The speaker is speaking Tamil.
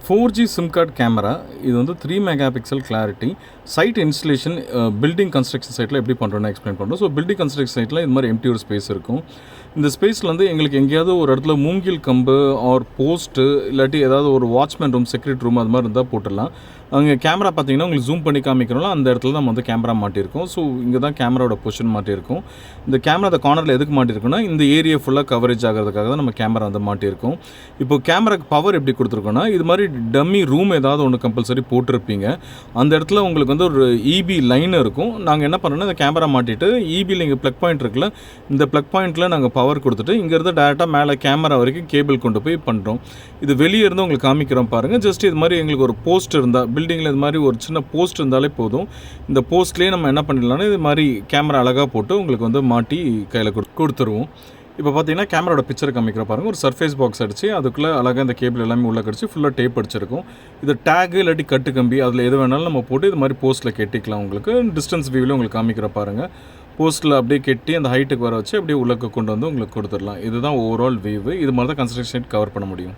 4G sim card camera. இது வந்து 3 mega pixel clarity. Site installation building construction சைட்டில் எப்படி பண்ணுறோன்னு எக்ஸ்பிளைன் பண்ணுறோம். ஸோ பில்டிங் கன்ஸ்ட்ரக்ஷன் சைட்டில் இது மாதிரி எம்டி ஒரு ஸ்பேஸ் இருக்கும். இந்த ஸ்பேஸில் வந்து எங்களுக்கு எங்கேயாவது ஒரு இடத்துல மூங்கில் கம்பு ஆர் போஸ்ட்டு இல்லாட்டி ஏதாவது ஒரு வாட்ச்மேன் ரூம், செக்யூரிட்டி ரூம் அது மாதிரி இருந்தால் போட்டுடலாம். அங்கே கேமரா பார்த்தீங்கன்னா உங்களுக்கு ஜூம் பண்ணி காமிக்கிறோம்ல, அந்த இடத்துல நம்ம வந்து கேமரா மாட்டியிருக்கோம். ஸோ இங்கே தான் கேமராவோட பொசிஷன் மாட்டியிருக்கும். இந்த கேமரா அந்த கார்னரில் எதுக்கு மாட்டியிருக்குன்னா, இந்த ஏரியா ஃபுல்லாக கவரேஜ் ஆகிறதுக்காக தான் நம்ம கேமரா வந்து மாட்டியிருக்கோம். இப்போ கேமராக்கு பவர் எப்படி கொடுத்துருக்கோன்னா, இது மாதிரி டம்மி ரூம் ஏதாவது ஒன்று கம்பல்சரி போட்டிருப்பீங்க. அந்த இடத்துல உங்களுக்கு வந்து ஒரு இபி லைன் இருக்கும். நாங்கள் என்ன பண்ணோன்னா, இந்த கேமரா மாட்டிட்டு இபியில் இங்கே ப்ளக் பாயிண்ட் இருக்குல்ல, இந்த ப்ளக் பாயிண்ட்டில் நாங்கள் பவர் கொடுத்துட்டு இங்கேருந்து டேரெக்டாக மேலே கேமரா வரைக்கும் கேபிள் கொண்டு போய் பண்ணுறோம். இது வெளியே இருந்து உங்களுக்கு காமிக்கிறோம் பாருங்கள். ஜஸ்ட் இது மாதிரி எங்களுக்கு ஒரு போஸ்ட் இருந்தால், பில்டிங்கில் இது மாதிரி ஒரு சின்ன போஸ்ட் இருந்தாலே போதும். இந்த போஸ்ட்லேயே நம்ம என்ன பண்ணிடலாம்னா, இது மாதிரி கேமரா அழகாக போட்டு உங்களுக்கு வந்து மாட்டி கையில் கொடுத்துருவோம். இப்போ பார்த்தீங்கன்னா கேமராவோட பிக்சர் காமிக்கிற பாருங்கள். ஒரு சர்ஃபேஸ் பாக்ஸ் அடிச்சு அதுக்குள்ளே அழகாக இந்த கேபிள் எல்லாமே உள்ளே கடிச்சு ஃபுல்லாக டேப் அடிச்சிருக்கும். இது டேகு இல்லாட்டி கட்டு கம்பி அதில் எது வேணாலும் நம்ம போட்டு இது மாதிரி போஸ்ட்டில் கெட்டிக்கலாம். உங்களுக்கு டிஸ்டன்ஸ் வியூவில் உங்களுக்கு காமிக்கிற பாருங்கள். போஸ்ட்டில் அப்படியே கெட்டி அந்த ஹைட்டுக்கு வர வச்சு அப்படியே உள்ளே கொண்டு வந்து உங்களுக்கு கொடுத்துடலாம். இதுதான் ஓவரால் வியூ. இது மாதிரி தான் கன்ஸ்ட்ரக்ஷன் கவர் பண்ண முடியும்.